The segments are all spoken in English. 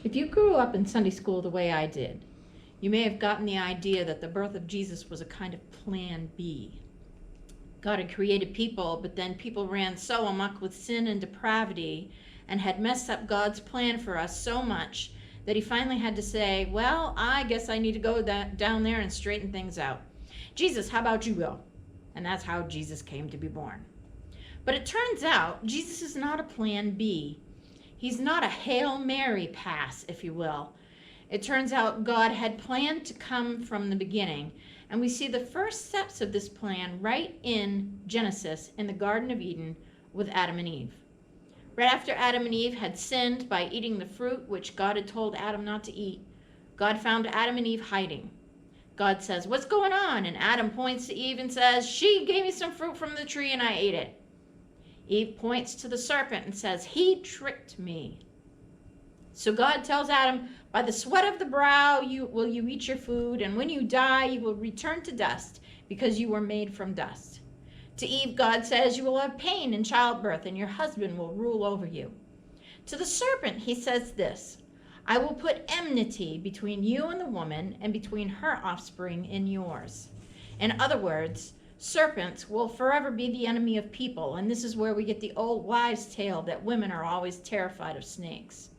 If you grew up in Sunday school the way I did, you may have gotten the idea that the birth of Jesus was a kind of plan B. God had created people, but then people ran so amok with sin and depravity and had messed up God's plan for us so much that he finally had to say, well, I guess I need to go down there and straighten things out. Jesus, how about you go? And that's how Jesus came to be born. But it turns out Jesus is not a plan B. He's not a Hail Mary pass, if you will. It turns out God had planned to come from the beginning, and we see the first steps of this plan right in Genesis in the Garden of Eden with Adam and Eve. Right after Adam and Eve had sinned by eating the fruit which God had told Adam not to eat, God found Adam and Eve hiding. God says, "What's going on?" And Adam points to Eve and says, "She gave me some fruit from the tree and I ate it." Eve points to the serpent and says, "He tricked me." So God tells Adam, "By the sweat of the brow will you eat your food, and when you die you will return to dust, because you were made from dust." To Eve, God says, "You will have pain in childbirth, and your husband will rule over you." To the serpent, he says this, "I will put enmity between you and the woman, and between her offspring and yours." In other words, serpents will forever be the enemy of people, and this is where we get the old wives' tale that women are always terrified of snakes.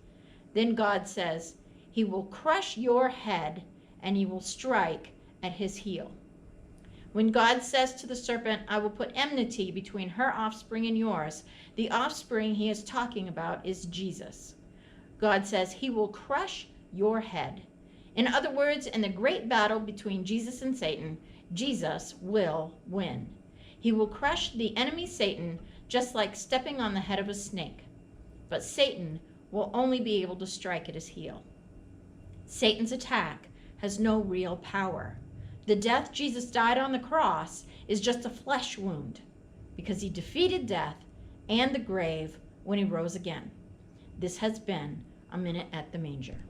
Then God says, "He will crush your head, and he will strike at his heel." When God says to the serpent, "I will put enmity between her offspring and yours," the offspring he is talking about is Jesus. God says he will crush your head. In other words, in the great battle between Jesus and Satan, Jesus will win. He will crush the enemy Satan just like stepping on the head of a snake. But Satan will only be able to strike at his heel. Satan's attack has no real power. The death Jesus died on the cross is just a flesh wound because he defeated death and the grave when he rose again. This has been A Minute at the Manger.